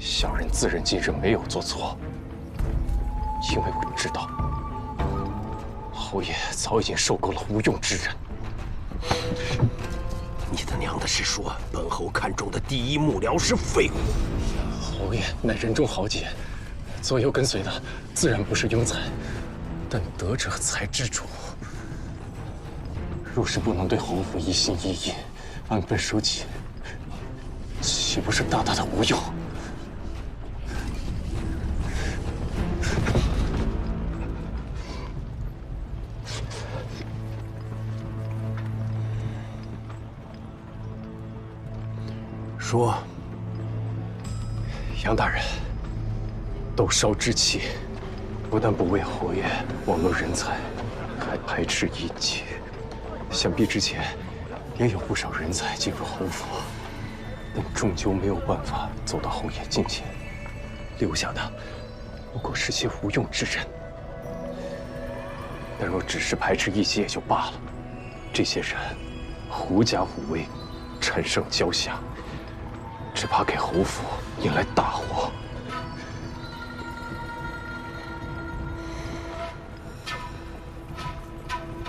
小人自认今日没有做错，因为我知道侯爷早已经受够了无用之人。你他娘的是说本侯看中的第一幕僚是废物？侯爷乃人中豪杰，左右跟随的自然不是庸才，但德者才知足。若是不能对侯府一心一意，安分守己，岂不是大大的无用？说，杨大人，斗烧之气，不但不为侯爷网罗人才，还排斥异己。想必之前也有不少人才进入侯府，但终究没有办法走到侯爷近前，留下的不过是些无用之人。但若只是排斥异己也就罢了，这些人狐假虎威，产生骄下，只怕给侯府引来大祸。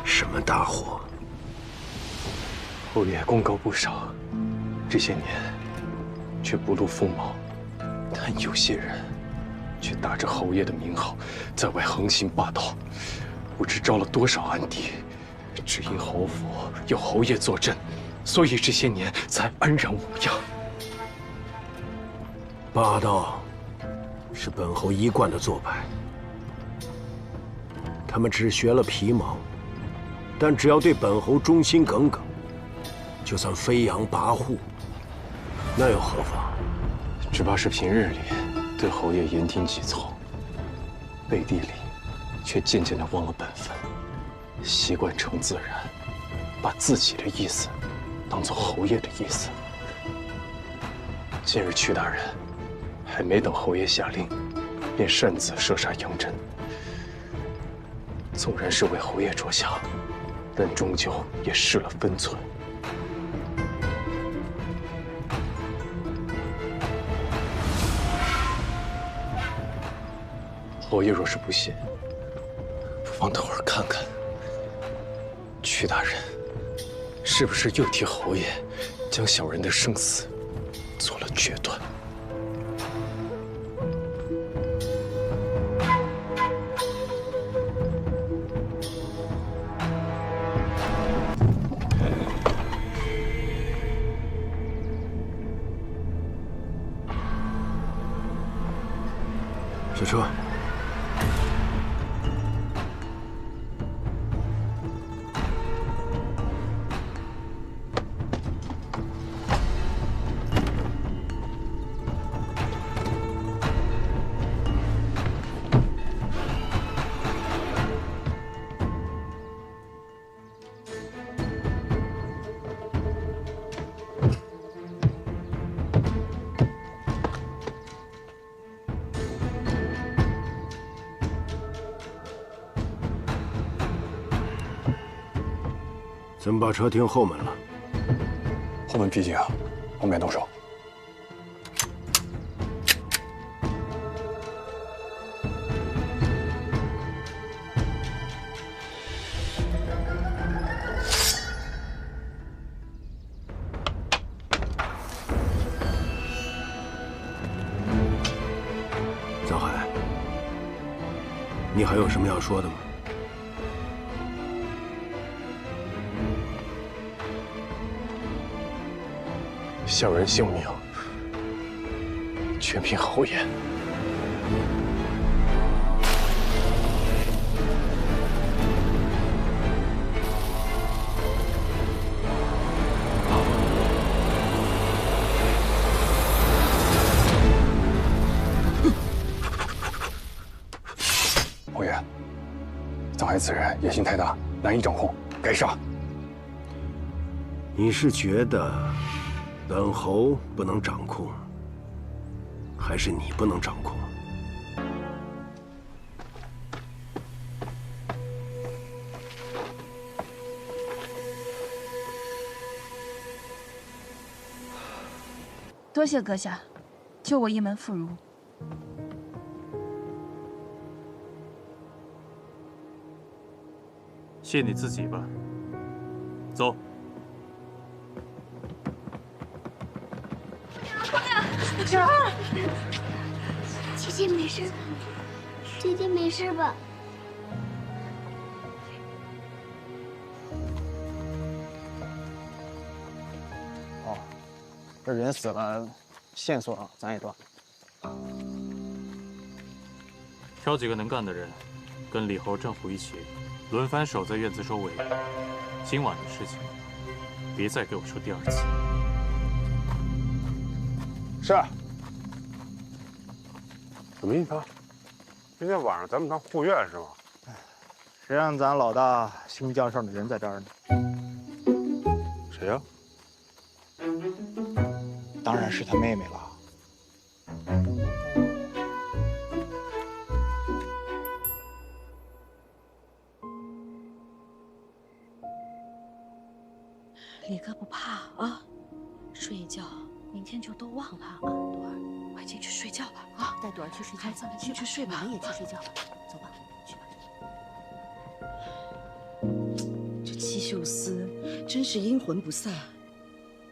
什么大祸？侯爷功高不少，这些年却不露锋芒，但有些人却打着侯爷的名号，在外横行霸道，不知招了多少暗敌。只因侯府有侯爷坐镇，所以这些年才安然无恙。霸道是本侯一贯的做派，他们只学了皮毛，但只要对本侯忠心耿耿，就算飞扬跋扈，那又何妨？只怕是平日里对侯爷言听计从，背地里却渐渐地忘了本分，习惯成自然，把自己的意思当做侯爷的意思。今日屈大人还没等侯爷下令，便擅自射杀杨真。纵然是为侯爷着想，但终究也失了分寸。侯爷若是不信，不妨等会儿看看，屈大人是不是又替侯爷将小人的生死做了决断？下车。怎么把车停后门了？后门闭紧啊，方便动手。张海，你还有什么要说的吗？小人性命全凭侯爷。侯爷，张海此人野心太大，难以掌控，该杀。你是觉得本侯不能掌控，还是你不能掌控？多谢阁下。救我一门妇孺。谢你自己吧。走。雪儿，姐姐没事吧？姐姐没事吧？哦，这人死了，线索咱也断。挑几个能干的人，跟李侯、郑虎一起，轮番守在院子周围。今晚的事情，别再给我说第二次。是。什么意思啊？今天晚上咱们当护院是吗？谁让咱老大新江上的人在这儿呢？谁呀？当然是他妹妹了。李哥不怕啊，睡一觉，明天就都忘了啊。朵儿，快进去睡觉吧啊！带朵儿去睡觉，咱们进去睡吧。你们也去睡觉吧，走吧，去吧。这七秀司真是阴魂不散。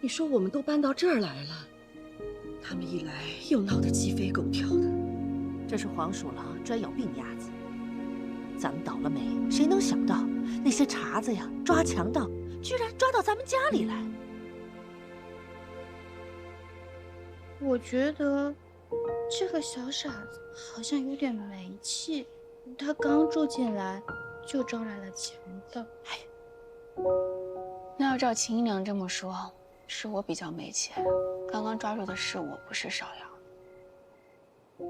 你说我们都搬到这儿来了，他们一来又闹得鸡飞狗跳的。这是黄鼠狼专咬病鸭子。咱们倒了霉，谁能想到那些茬子呀，抓强盗，居然抓到咱们家里来。我觉得这个小傻子好像有点没气，他刚住进来就招来了强盗。哎，那要照秦姨娘这么说，是我比较没气。刚刚抓住的是我，不是邵阳。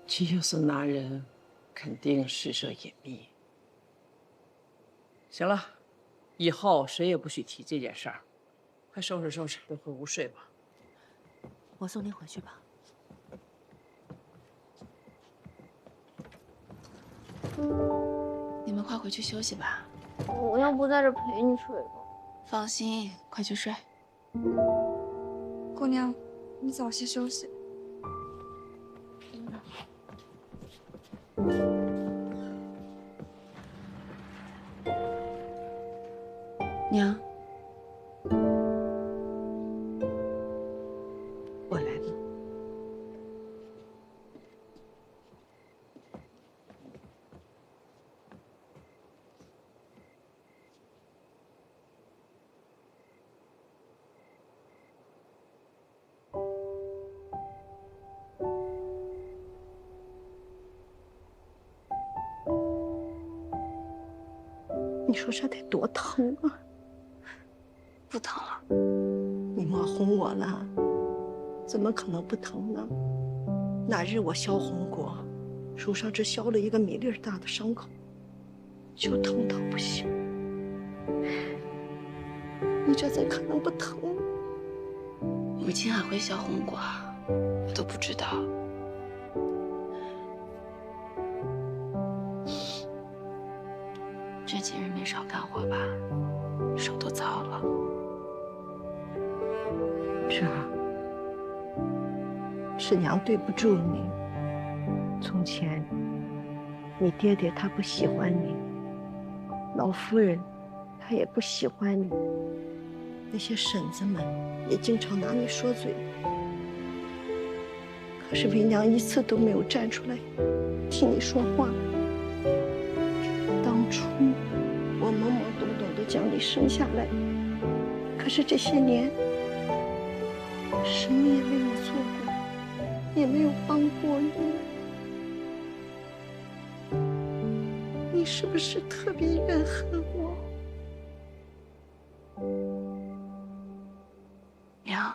七秀司拿人肯定施舍隐秘。行了，以后谁也不许提这件事儿。快收拾收拾，都回屋睡吧。我送您回去吧。你们快回去休息吧。我要不在这陪你睡吧。放心，快去睡。姑娘，你早些休息。娘，我来了。你说这得多疼啊！不疼了。你莫哄我了，怎么可能不疼呢？那日我削红果，手上只削了一个米粒大的伤口，就疼到不行。你这怎可能不疼？母亲还会削红果，我都不知道。这几日没少干活吧？手都糙了。是娘对不住你。从前，你爹爹他不喜欢你，老夫人她也不喜欢你，那些婶子们也经常拿你说嘴。可是为娘一次都没有站出来替你说话。当初我懵懵懂懂地将你生下来，可是这些年什么也没有做过，也没有帮过你。你是不是特别怨恨我？娘，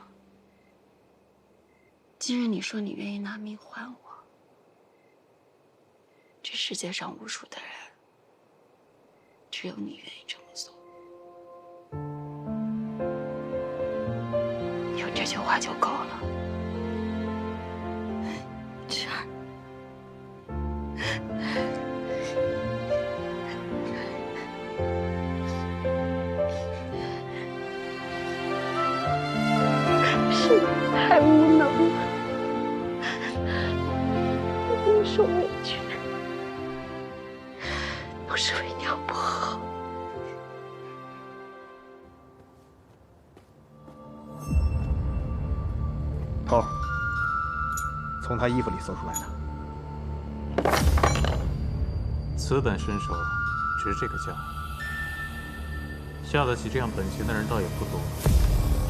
既然你说你愿意拿命换我，这世界上无数的人，只有你愿意这么做。有这句话就够了。芷儿，是太无能了。受委屈，都是为娘不好。头，从他衣服里搜出来的。此等身手，值这个价。下得起这样本钱的人倒也不多。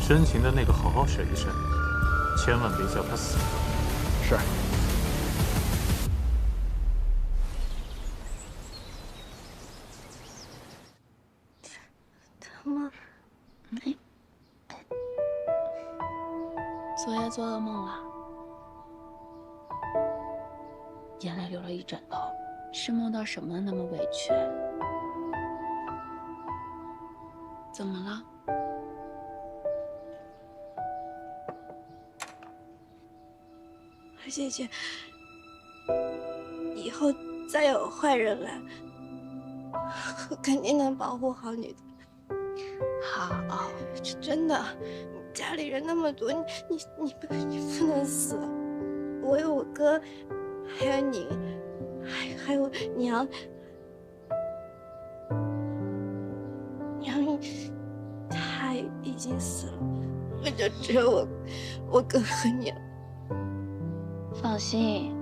深情的那个，好好审一审，千万别叫他死。是。他们，昨夜做噩梦了，眼泪流了一枕头。是梦到什么那么委屈？怎么了？二姐姐，以后再有坏人来，我肯定能保护好你的。好，真的，家里人那么多，你不能死。我有我哥，还有你，还有娘。娘，他已经死了，我就只有我哥和你了。放心，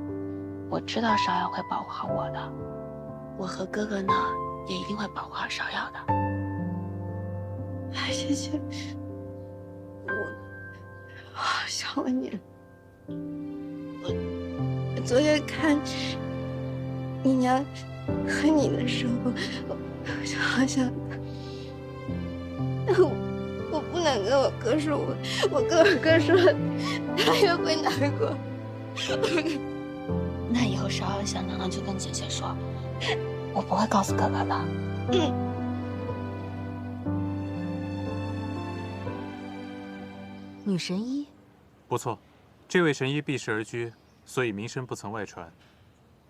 我知道芍药会保护好我的，我和哥哥呢也一定会保护好芍药的。哎，姐姐，我好想问你，我昨天看你娘和你的时候，我就好想，我不能跟我哥说，我跟我哥说，他也会难过。那以后芍药想娘娘就跟姐姐说，我不会告诉哥哥的。女神医，不错，这位神医避世而居，所以名声不曾外传。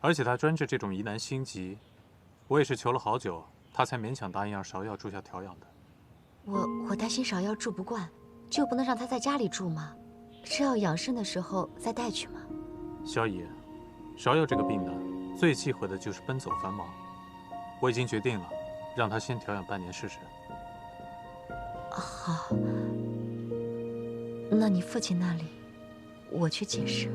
而且他专治这种疑难心疾，我也是求了好久，他才勉强答应让芍药住下调养的。我担心芍药住不惯，就不能让她在家里住吗？是要养生的时候再带去吗？萧姨，芍药这个病呢，最忌讳的就是奔走繁忙。我已经决定了，让她先调养半年试试。好，那你父亲那里，我去解释。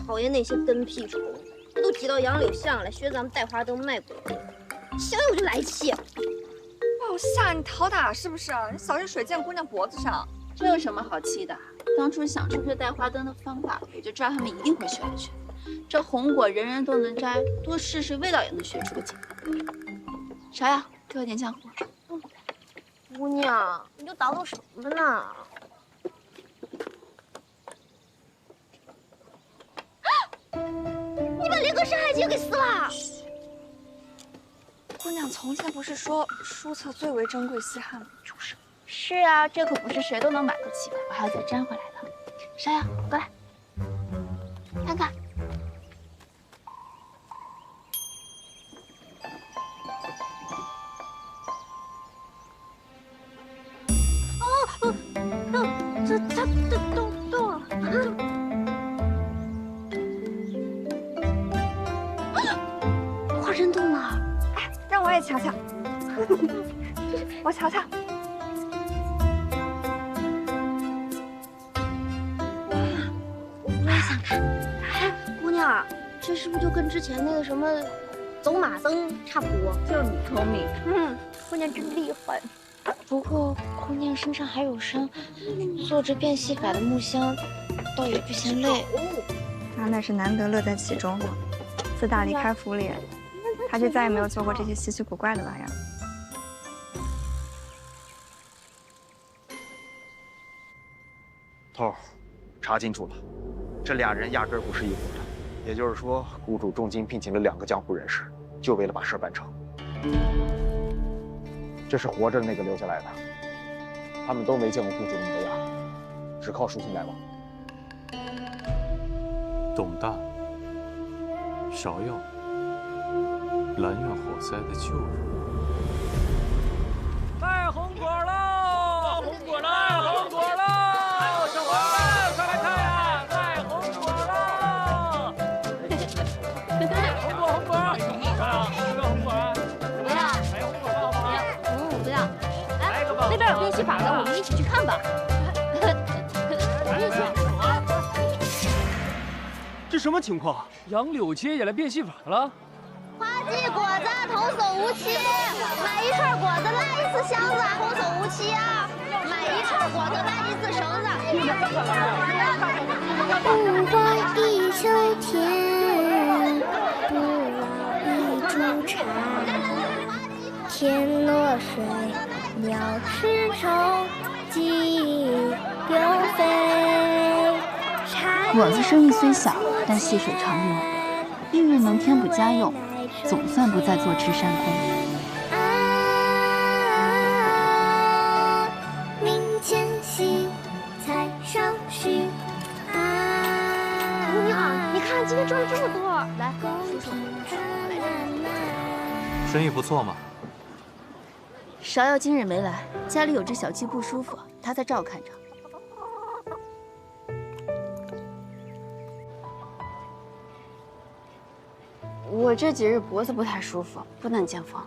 讨厌那些跟屁虫，这都挤到杨柳巷来学咱们带花灯卖果子，想想我就来气。哦，夏，你讨打是不是？你小心水溅姑娘脖子上。这有什么好气的？当初想出这带花灯的方法，我就知道他们一定会学来学。这红果人人都能摘，多试试味道也能学出个劲。芍药，给我点浆糊。姑娘，你就捣鼓什么呢？你把连根山海经给撕了！姑娘从前不是说书册最为珍贵稀罕吗？就是。是啊，这可不是谁都能买得起的，我还要再粘回来的。芍药，过来，看看。它动了。花真动了！哎，让我也瞧瞧。我瞧瞧。我也想看。哎，姑娘，这是不是就跟之前那个什么走马灯差不多？就你聪明。姑娘真厉害。不过姑娘身上还有伤，做这变戏法的木香，倒也不嫌累。她那是难得乐在其中。自打离开府里，她就再也没有做过这些稀奇古怪的玩意儿。头，查清楚了，这俩人压根儿不是一伙的。也就是说，谷主重金聘请了2个江湖人士，就为了把事办成。这是活着的那个留下来的，他们都没见过谷主的模样，只靠书信来往。董大、芍药、兰苑火灾的旧人。卖红果喽！红果喽！那边有变戏法的，我们一起去看吧。这什么情况？杨柳街也来变戏法了？花季果子童叟无欺，买一串果子拉一次箱子，童叟无欺啊！买一串果子拉一次绳子。不管地秋天，不老一株蝉。天落水，鸟吃虫，鸡又飞。果子生意虽小，但细水长流，命运能填补家用，总算不再坐吃山空。明前夕，菜上须。你好，你看今天赚了这么多，来，叔叔，生意不错嘛。芍药今日没来，家里有只小鸡不舒服，他在照看着。我这几日脖子不太舒服，不能见风。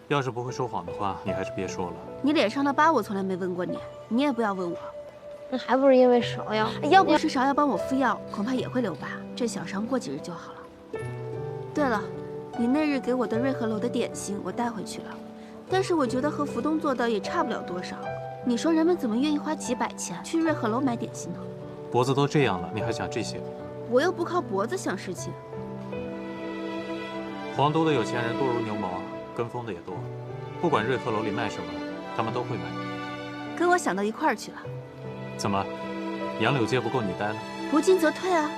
要是不会说谎的话，你还是别说了。你脸上的疤我从来没问过你，你也不要问我。那还不是因为芍药？要不是芍药帮我敷药，恐怕也会留疤。这小伤过几日就好了。对了，你那日给我的瑞和楼的点心我带回去了，但是我觉得和福东做的也差不了多少。你说人们怎么愿意花几百钱去瑞和楼买点心呢？脖子都这样了，你还想这些？我又不靠脖子想事情。皇都的有钱人多如牛毛，跟风的也多。不管瑞和楼里卖什么，他们都会买。跟我想到一块儿去了。怎么，杨柳街不够你待了？不进则退啊！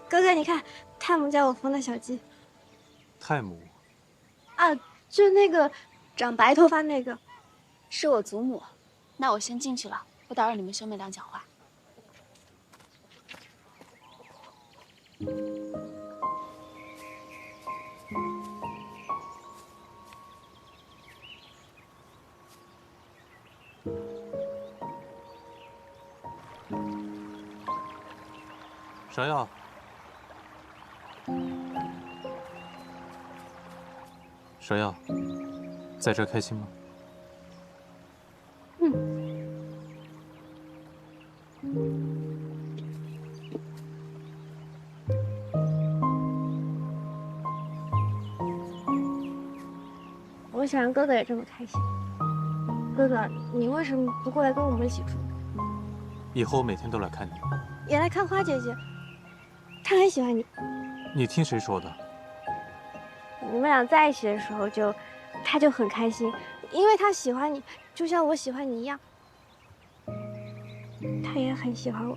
哥哥，你看，泰姆叫我封的小鸡。泰姆。啊，就那个长白头发那个，是我祖母。那我先进去了，不打扰你们兄妹俩讲话。芍药。芍药，在这儿开心吗？我想让哥哥也这么开心。哥哥，你为什么不过来跟我们一起住？以后我每天都来看你。也来看花姐姐，她很喜欢你。你听谁说的？你们俩在一起的时候她就很开心，因为她喜欢你，就像我喜欢你一样。她也很喜欢我。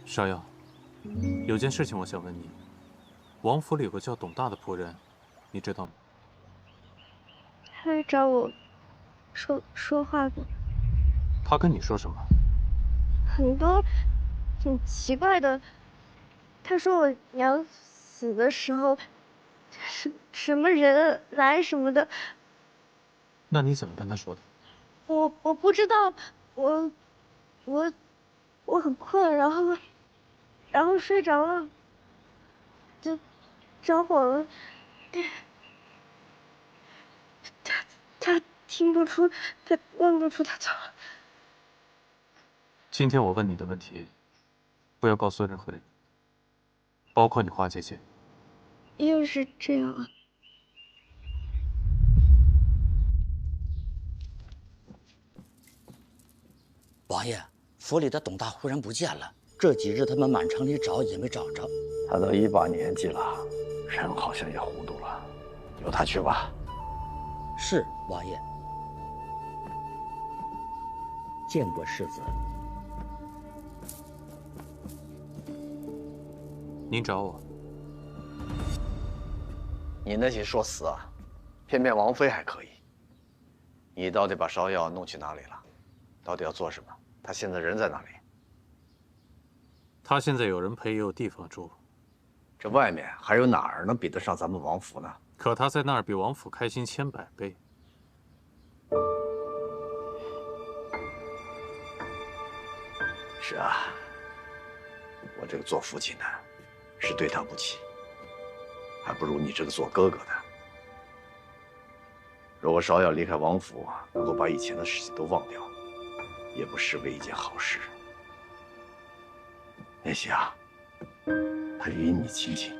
芍药，有件事情我想问你。王府里有个叫董大的仆人，你知道吗？他来找我说话过。他跟你说什么？很多挺奇怪的。他说我娘死的时候，什么人来什么的。那你怎么跟他说的？我不知道，我很困，然后睡着了，就着火了。他听不出，他问不出，他走了。今天我问你的问题，不要告诉任何人，包括你花姐姐。又是这样啊。王爷，府里的董大忽然不见了，这几日他们满城里找也没找着。他都一把年纪了，人好像也糊涂了，由他去吧。是王爷，见过世子。您找我？你那些说死啊，偏偏王妃还可以。你到底把芍药弄去哪里了？到底要做什么？他现在人在哪里？他现在有人陪，也有地方住。这外面还有哪儿能比得上咱们王府呢？可他在那儿比王府开心千百倍。是啊，我这个做父亲的，是对他不起，还不如你这个做哥哥的。如果芍药离开王府，能够把以前的事情都忘掉，也不失为一件好事。妍希啊，他与你亲近，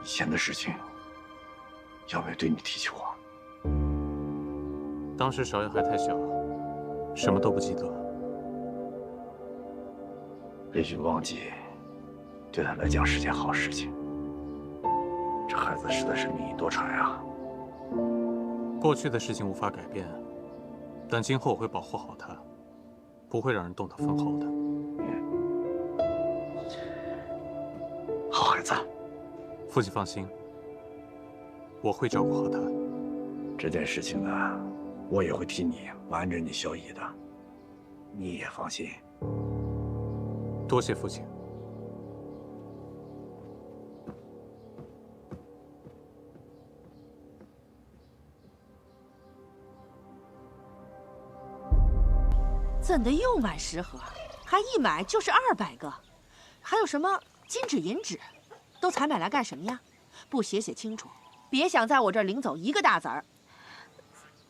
以前的事情，有没有对你提起过？当时芍药还太小，什么都不记得。也许忘记，对他来讲是件好事情。这孩子实在是命运多舛啊！过去的事情无法改变，但今后我会保护好他，不会让人动他分毫的。好孩子，父亲放心，我会照顾好他。这件事情呢，我也会替你瞒着你萧逸的，你也放心。多谢父亲。怎的又买10盒？还一买就是200个，还有什么金纸银纸，都采买来干什么呀？不写清楚，别想在我这儿领走一个大子儿。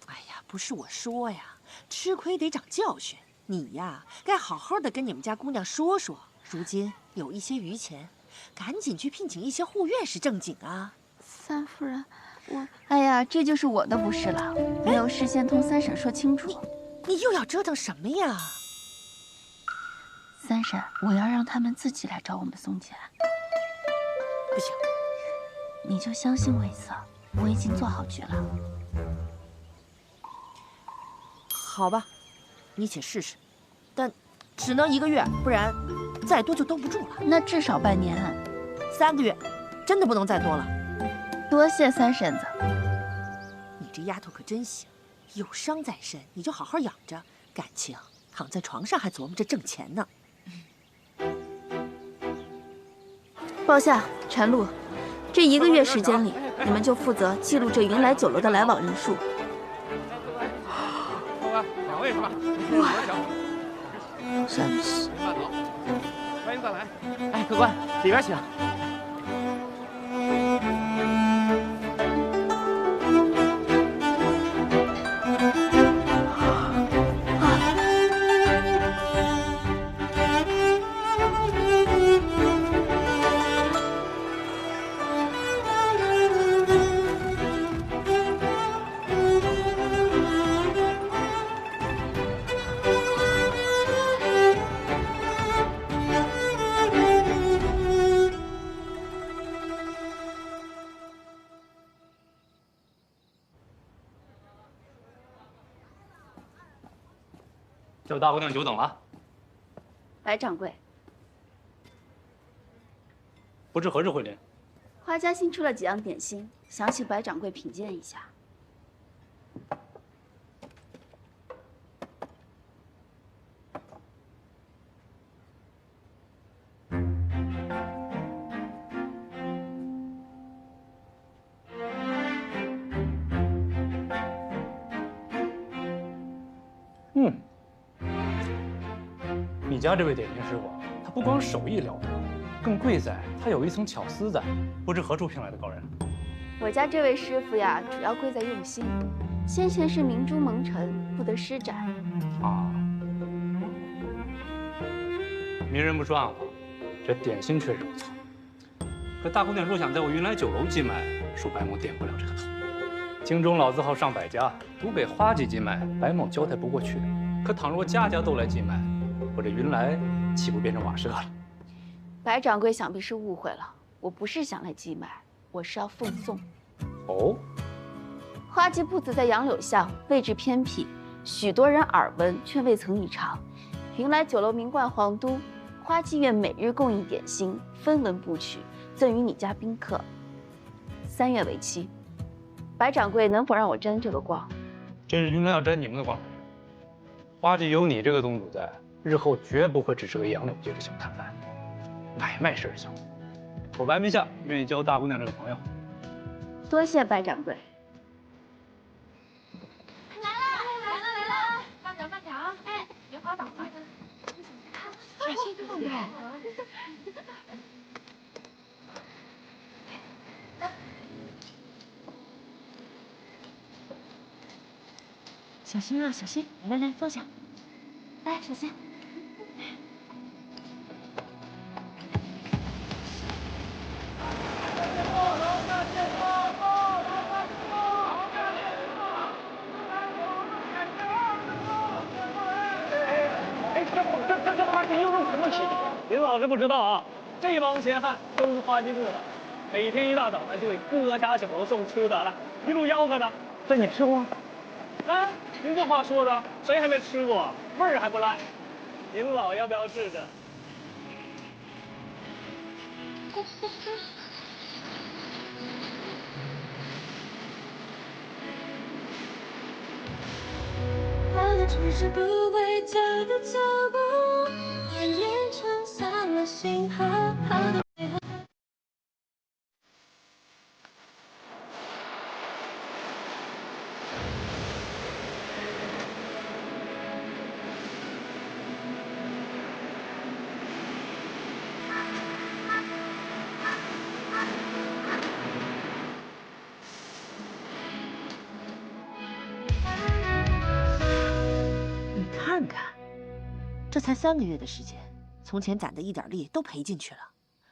哎呀，不是我说呀，吃亏得长教训。你呀，该好好的跟你们家姑娘说说，如今有一些余钱，赶紧去聘请一些护院是正经啊。三夫人，哎呀，这就是我的不是了，没有事先同三婶说清楚。你又要折腾什么呀？三婶，我要让他们自己来找我们送钱。不行，你就相信我一次，我已经做好局了。好吧，你且试试，但只能1个月，不然再多就兜不住了。那至少半年，3个月，真的不能再多了。多谢三婶子。你这丫头可真行，有伤在身，你就好好养着，感情躺在床上还琢磨着挣钱呢。报夏、陈露，这1个月时间里，你们就负责记录这云来酒楼的来往人数。2位是吧？哇，真是。欢迎再来。哎，客官，里边请。叫大姑娘久等了。白掌柜，不知何日会临？花家新出了几样点心，想请白掌柜品鉴一下。你家这位点心师傅，他不光手艺了得，更贵在他有一层巧思在。不知何处聘来的高人？我家这位师傅呀，主要贵在用心。先前是明珠蒙尘，不得施展。啊，明人不说暗话，这点心确实不错。可大姑娘若想在我云来酒楼寄卖，恕白某点不了这个头。京中老字号上百家，独给花姐寄卖，白某交代不过去。可倘若家家都来寄卖，我这云来岂不变成瓦舍了？白掌柜想必是误会了，我不是想来寄卖，我是要奉送。哦，花记铺子在杨柳巷，位置偏僻，许多人耳闻却未曾一尝。云来酒楼名冠皇都，花记院每日供应点心，分文不取，赠予你家宾客。3月为期，白掌柜能否让我沾这个光？这是云来要沾你们的光。花记有你这个宗主在，日后绝不会只是个杨柳街的小摊贩，买卖事小。我白眉下愿意交大姑娘这个朋友。多谢白掌柜。来了，慢点啊！哎，别滑倒了。小心啊，小心！来来，坐下。来，小心。这他妈是又是什么奇迹？林老师不知道啊，这帮闲汉都是花季部的，每天一大早呢就给各家酒楼送吃的，来一路吆喝的。这你吃过？啊，您这话说的，谁还没吃过？味儿还不赖。您老要不要试试？只是不回家的脚步，延长散了心好好的背后。看看，这才3个月的时间，从前攒的一点力都赔进去了。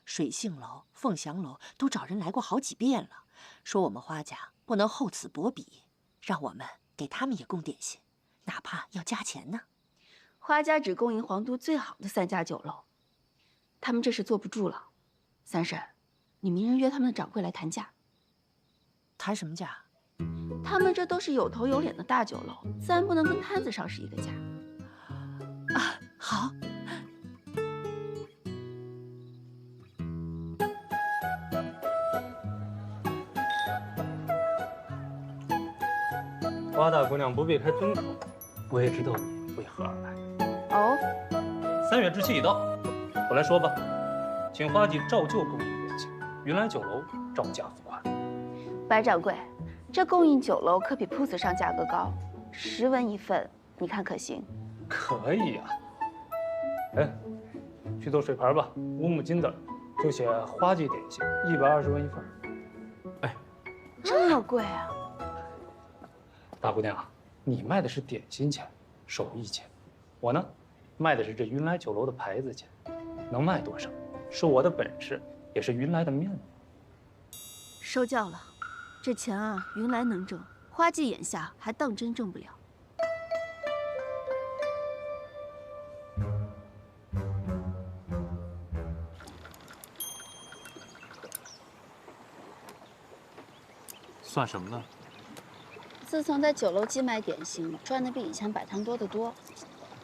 水杏楼、凤翔楼都找人来过好几遍了，说我们花家不能厚此薄彼，让我们给他们也供点心，哪怕要加钱呢。花家只供应皇都最好的3家酒楼，他们这是坐不住了。三婶，你明日约他们的掌柜来谈价。谈什么价？他们这都是有头有脸的大酒楼，自然不能跟摊子上是一个价。啊，好。花大姑娘不必开尊口，我也知道你为何而来。哦，3月之期已到，我来说吧，请花季照旧供应点心，云来酒楼照价付款。白掌柜，这供应酒楼可比铺子上价格高，10文1份，你看可行？可以呀。哎，去做水盘吧，5亩金子，就写花季点心，120文1份。哎，这么贵啊！大姑娘，你卖的是点心钱，手艺钱，我呢，卖的是这云来酒楼的牌子钱，能卖多少，是我的本事，也是云来的面子。收教了，这钱啊，云来能挣，花季眼下还当真挣不了。算什么呢？自从在酒楼寄卖点心，赚的比以前摆摊多得多。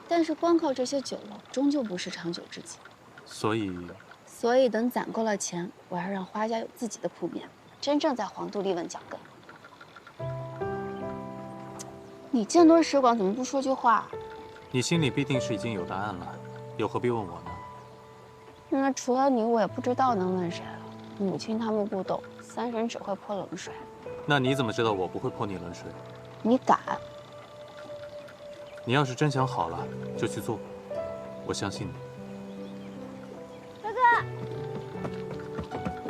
但是光靠这些酒楼，终究不是长久之计。所以等攒够了钱，我要让花家有自己的铺面，真正在皇都立稳脚跟。你见多识广，怎么不说句话？你心里必定是已经有答案了，又何必问我呢？那除了你，我也不知道能问谁了。母亲他们不懂，三婶只会泼冷水。那你怎么知道我不会泼你冷水？你敢？你要是真想好了，就去做，我相信你。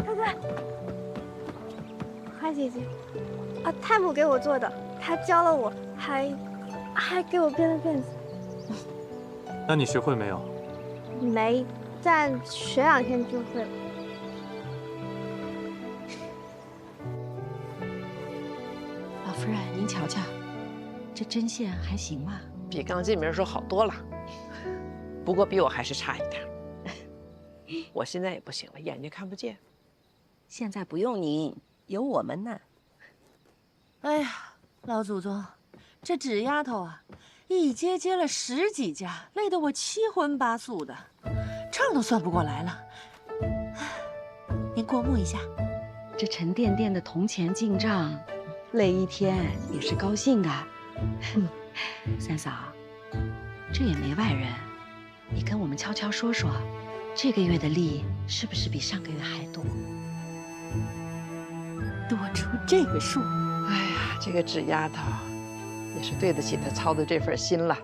哥哥，花姐姐，啊，太母给我做的，她教了我，还给我编了辫子。那你学会没有？没，但学2天就会了。老夫人，您瞧瞧，这针线还行吗？比刚进门时候好多了，不过比我还是差一点。我现在也不行了，眼睛看不见。现在不用您，有我们呢。哎呀，老祖宗，这纸丫头啊，一接接了10几家，累得我7荤8素的，账都算不过来了。您过目一下，这沉甸甸的铜钱进账，累1天也是高兴啊。三嫂，这也没外人，你跟我们悄悄说说，这个月的利是不是比上个月还多？多出这个数。哎呀，这个纸丫头也是对得起她操的这份心了。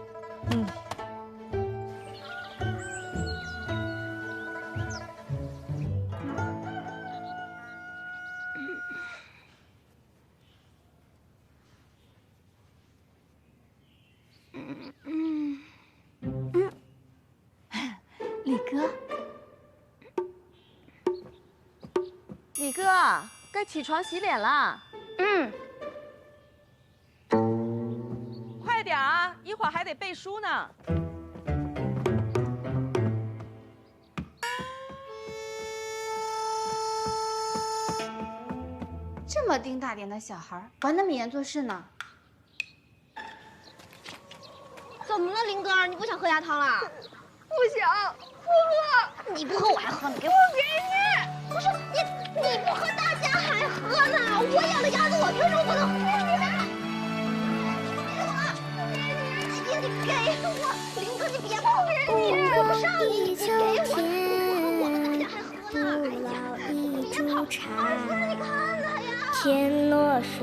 李哥，李哥，该起床洗脸了。快点啊，一会儿还得背书呢。这么丁大点的小孩，管那么严做事呢？怎么了，林哥？你不想喝鸭汤了？不想，不喝。你不喝我还喝，你给我。不给你。不是你不喝，大家还喝呢。我养的鸭子，我凭什么不能喝？你给我，林哥，你别碰人，我不上你，你给我，大家还喝呢。哎呀，别跑，20岁了，你看他呀。天落水，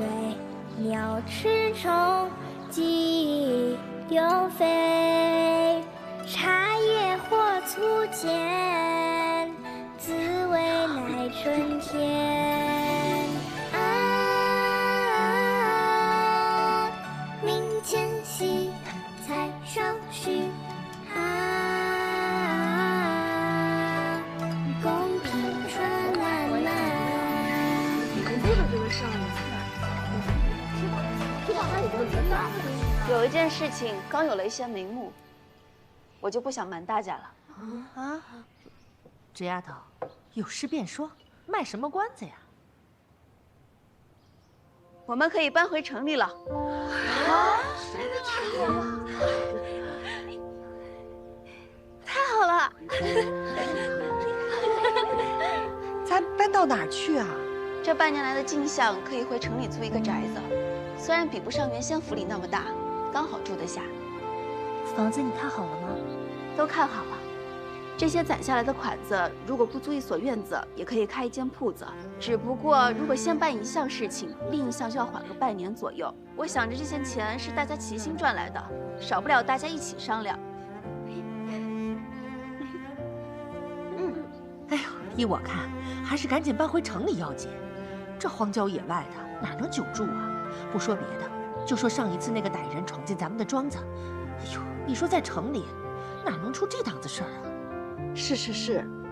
鸟吃虫，鸡丢飞，茶叶或粗浅，滋味乃春天。啊，明前夕，菜上须。啊，公平春烂漫。有一件事情刚有了一些眉目，我就不想瞒大家了。啊，这丫头，有事便说，卖什么关子呀？我们可以搬回城里了。太好了！咱搬到哪儿去啊？这半年来的进项可以回城里租一个宅子，虽然比不上原先府里那么大，刚好住得下。房子你看好了吗？都看好了。这些攒下来的款子，如果不租一所院子，也可以开一间铺子。只不过，如果先办一项事情，另一项就要缓个半年左右。我想着这些钱是大家齐心赚来的，少不了大家一起商量。哎呦，依我看，还是赶紧搬回城里要紧。这荒郊野外的，哪能久住啊？不说别的，就说上一次那个歹人闯进咱们的庄子，哎呦，你说在城里，哪能出这档子事儿啊？是，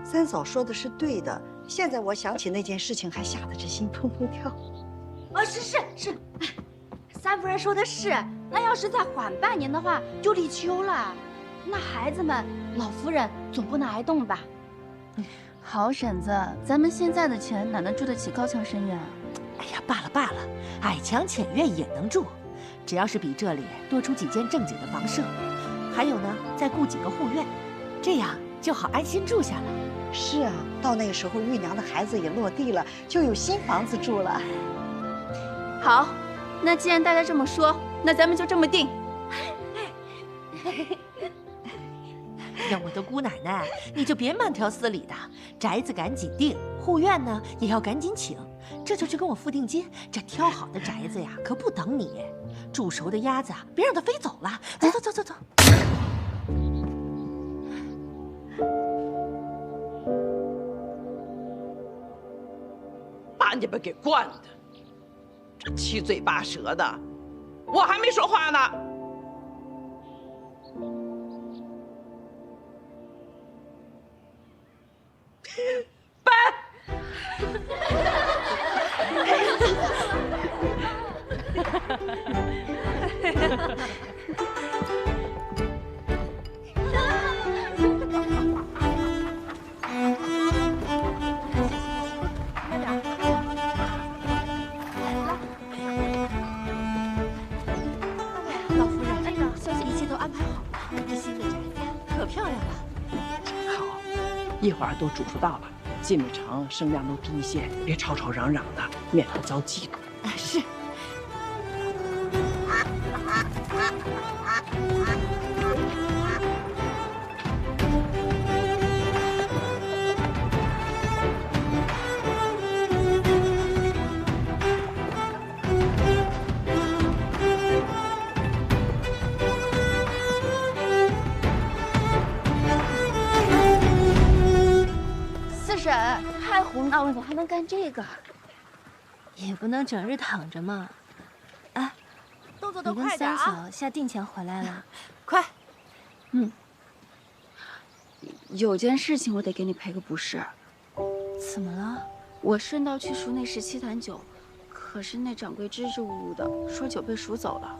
三嫂说的是对的。现在我想起那件事情，还吓得这心砰砰跳。是，三夫人说的是，那要是再缓半年的话，就立秋了。那孩子们，老夫人总不能挨冻吧？好婶子，咱们现在的钱哪能住得起高墙深院啊？哎呀，罢了，矮墙浅院也能住，只要是比这里多出几间正经的房舍，还有呢，再雇几个护院，这样就好安心住下了。是啊，到那个时候，玉娘的孩子也落地了，就有新房子住了。好，那既然大家这么说，那咱们就这么定。呀，我的姑奶奶，你就别慢条斯理的，宅子赶紧定，护院呢也要赶紧请。这就去跟我付定金，这挑好的宅子呀，可不等你。煮熟的鸭子，别让它飞走了。走。把你们给惯的，这七嘴八舌的，我还没说话呢。搬。老夫人，一切都安排好了，这新的宅子可漂亮了。好，一会儿都煮熟到了，进了城声量都低一些，别吵吵嚷嚷的，免得遭嫉妒。是。婶，太胡闹了，你还能干这个？也不能整日躺着嘛。哎，动作都你跟快点啊！三嫂下定钱回来了，快。有件事情我得给你赔个不是。怎么了？我顺道去赎那17坛酒，可是那掌柜支支吾吾的说酒被赎走了，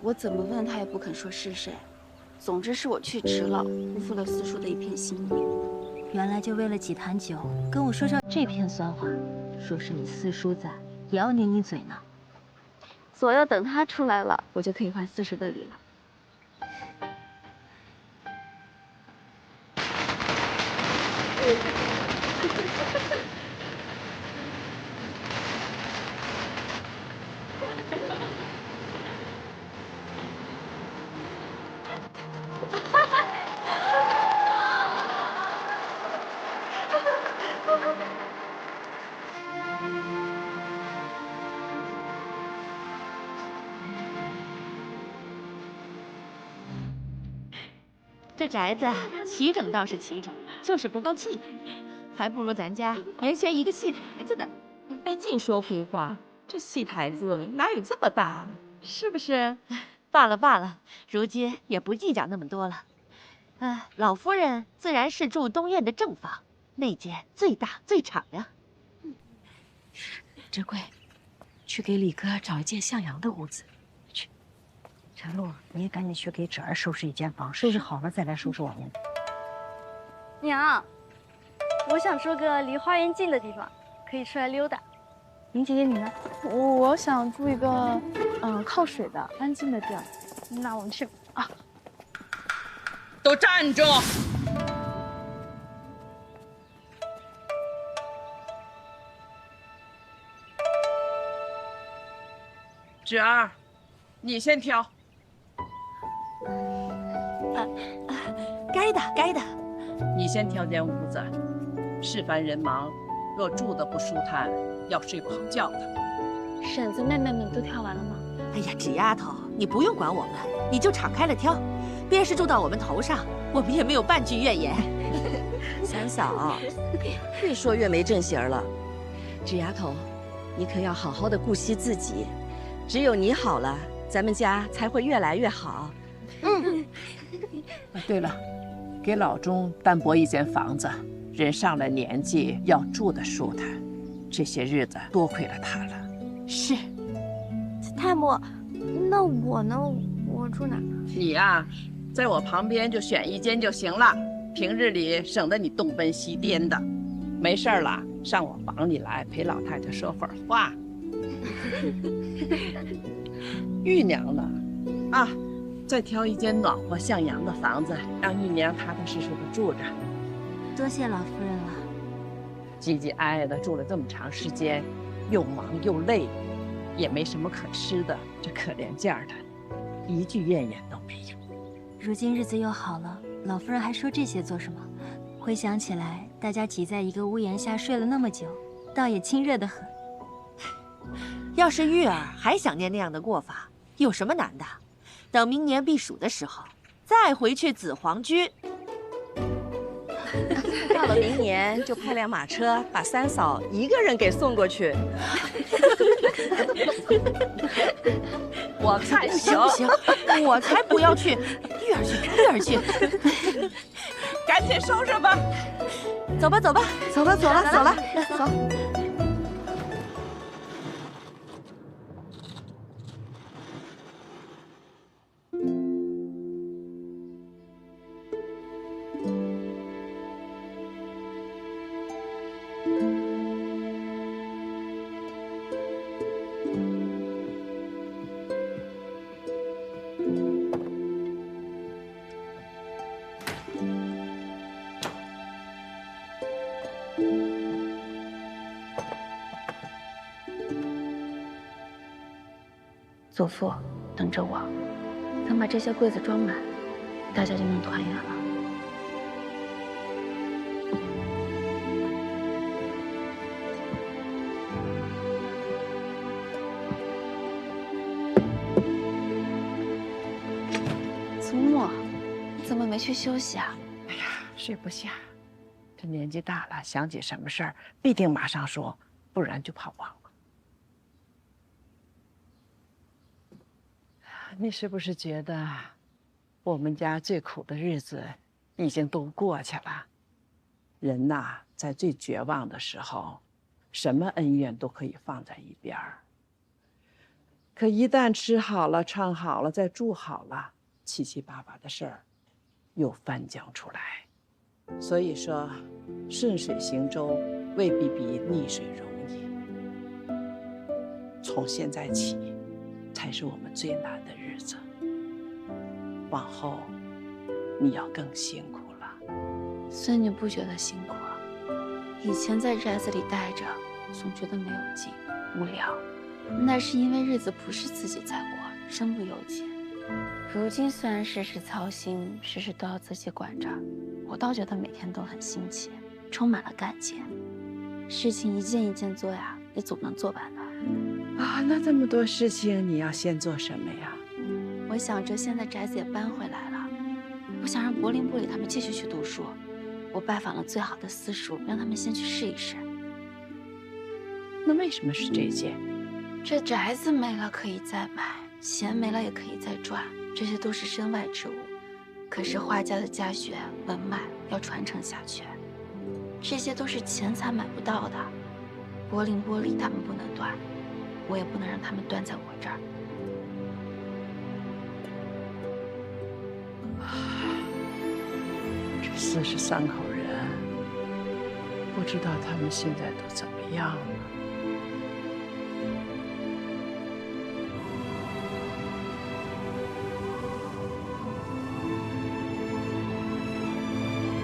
我怎么问他也不肯说是谁。总之是我去迟了，辜负了四叔的一片心意。原来就为了几坛酒，跟我说这片酸话，说是你四叔在，也要拧你嘴呢。左右等他出来了，我就可以还四叔的礼了。这宅子齐整倒是齐整，就是不够气派，还不如咱家原先一个戏台子呢。哎，净说胡话，这戏台子哪有这么大？是不是？罢了罢了，如今也不计较那么多了。老夫人自然是住东院的正房，那间最大最敞亮。珍贵，去给李哥找一间向阳的屋子。去，陈露，你也赶紧去给芷儿收拾一间房，收拾好了再来收拾我们。娘，我想住个离花园近的地方，可以出来溜达。林姐姐你呢？我想住一个靠水的安静的地儿。那我们去啊。都站住！芷儿，你先挑。该的，该的。你先挑间屋子。事繁人忙，若住的不舒坦，要睡不好觉的。婶子、妹妹们都挑完了吗？哎呀，纸丫头，你不用管我们，你就敞开了挑。便是住到我们头上，我们也没有半句怨言。三嫂，越说越没正形了。纸丫头，你可要好好的顾惜自己，只有你好了，咱们家才会越来越好。对了，给老钟单拨一间房子，人上了年纪要住的舒坦，这些日子多亏了他了。是。太母，那我呢？我住哪？你呀，在我旁边就选一间就行了，平日里省得你东奔西颠的。没事了，上我房里来陪老太太说会儿话。玉娘呢？啊，再挑一间暖和向阳的房子，让玉娘踏踏实实的住着。多谢老夫人了。唧唧挨挨的住了这么长时间，又忙又累，也没什么可吃的，这可怜劲儿的，一句怨言都没有。如今日子又好了，老夫人还说这些做什么？回想起来，大家挤在一个屋檐下睡了那么久，倒也亲热得很。要是玉儿还想念那样的过法，有什么难的？等明年避暑的时候，再回去紫黄居。到了明年就派辆马车把三嫂一个人给送过去。我看行不行，我才不要去！玉儿去，玉儿去，赶紧收拾吧。走吧，走吧，走了，走了，走了，走。祖父，等着我，等把这些柜子装满，大家就能团圆了。祖母，你怎么没去休息啊？哎呀，睡不下，这年纪大了，想起什么事儿必定马上说，不然就怕忘了。你是不是觉得我们家最苦的日子已经都过去了。人呐，在最绝望的时候，什么恩怨都可以放在一边儿。可一旦吃好了、穿好了、再住好了，七七八八的事儿又翻江出来。所以说，顺水行舟未必比逆水容易。从现在起，才是我们最难的日子。往后，你要更辛苦了。孙女不觉得辛苦啊，以前在宅子里待着，总觉得没有劲、无聊，那是因为日子不是自己在过，身不由己。如今虽然事事操心，事事都要自己管着，我倒觉得每天都很新奇，充满了干劲。事情一件一件做呀，也总能做完的。啊，那这么多事情，你要先做什么呀？我想着现在宅子也搬回来了，我想让柏林部里他们继续去读书。我拜访了最好的私塾，让他们先去试一试。那为什么是这件？这宅子没了可以再买，钱没了也可以再赚，这些都是身外之物。可是画家的家学文脉要传承下去，这些都是钱财买不到的。柏林玻璃他们不能断，我也不能让他们断在我这儿。这43口人，不知道他们现在都怎么样了。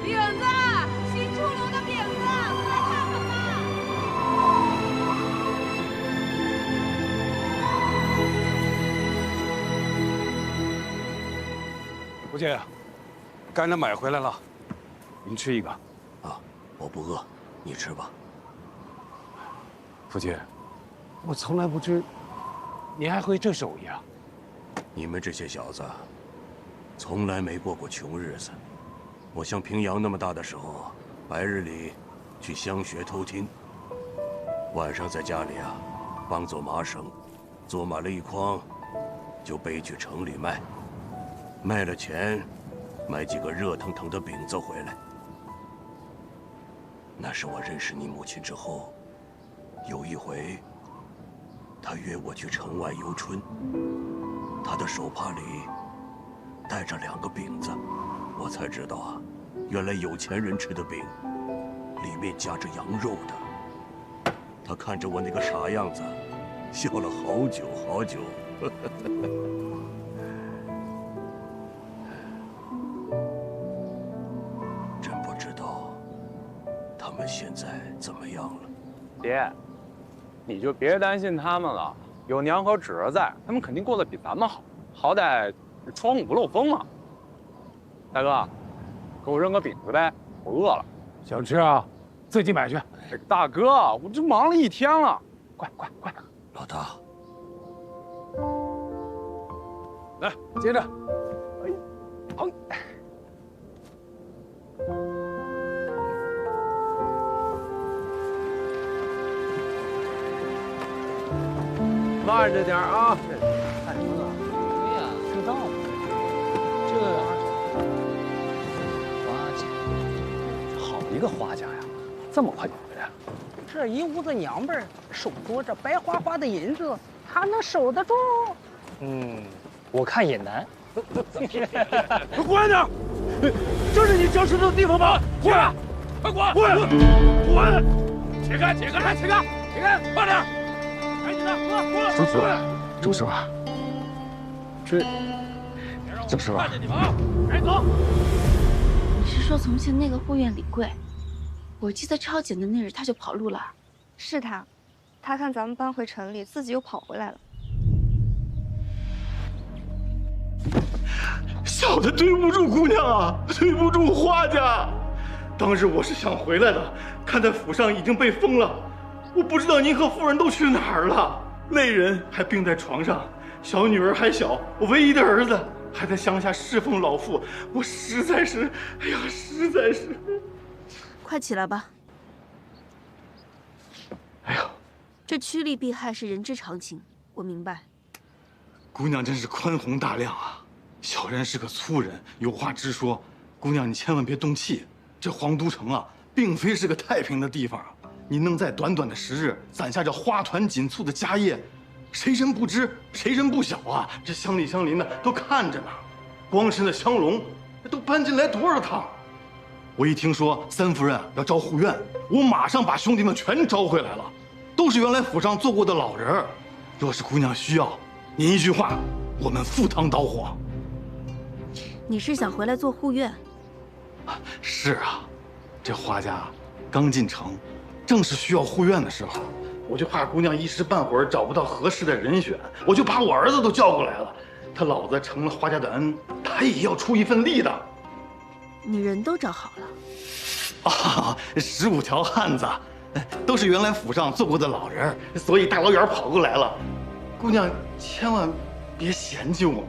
饼子，新出炉的饼子，快来看看吧！吴姐，刚才买回来了，您吃一个。啊，我不饿，你吃吧。福姐，我从来不知您还会这手艺啊！你们这些小子，从来没过过穷日子。我像平阳那么大的时候，白日里去乡学偷听，晚上在家里啊帮做麻绳，做满了一筐，就背去城里卖，卖了钱，买几个热腾腾的饼子回来。那是我认识你母亲之后，有一回，她约我去城外游春，她的手帕里带着2个饼子，我才知道啊，原来有钱人吃的饼，里面夹着羊肉的。她看着我那个傻样子，笑了好久好久。真不知道他们现在怎么样了。爹，你就别担心他们了，有娘和侄儿在，他们肯定过得比咱们好，好歹窗户不漏风嘛。大哥，给我扔个饼子呗，我饿了。想吃啊？自己买去。大哥，我这忙了一天了，快！老大，来接着。好。慢着点啊！看什么呢？对呀，知道吗？这花家，好一个花家呀！这么快就回来了？这一屋子娘们儿，手多着白花花的银子，他能守得住？我看也难。滚点！这是你交石头的地方吗？滚！快滚！滚！解开！快点！赶紧的，朱师傅，朱师傅，朱师傅，赶紧走！你是说从前那个护院李贵？我记得抄检的那日他就跑路了。是他，他看咱们搬回城里，自己又跑回来了。小的对不住姑娘啊，对不住花家。当日我是想回来的，看在府上已经被封了，我不知道您和夫人都去哪儿了。累人还病在床上，小女儿还小，我唯一的儿子还在乡下侍奉老父，我实在是，哎呀，实在是。快起来吧。哎呦，这趋利避害是人之常情，我明白。姑娘真是宽宏大量啊！小人是个粗人，有话直说，姑娘，你千万别动气。这皇都城啊，并非是个太平的地方。你能在短短的10日攒下这花团锦簇的家业，谁人不知，谁人不晓啊？这乡里乡邻的都看着呢。光是那香龙，都搬进来多少趟？我一听说三夫人要招护院，我马上把兄弟们全招回来了，都是原来府上做过的老人。若是姑娘需要，您一句话，我们赴汤蹈火。你是想回来做护院？是啊，这花家刚进城，正是需要护院的时候，我就怕姑娘一时半会儿找不到合适的人选，我就把我儿子都叫过来了。他老子成了花家的恩，他也要出一份力的。你人都找好了？啊，15条汉子，都是原来府上做过的老人，所以大老远跑过来了。姑娘千万别嫌弃我。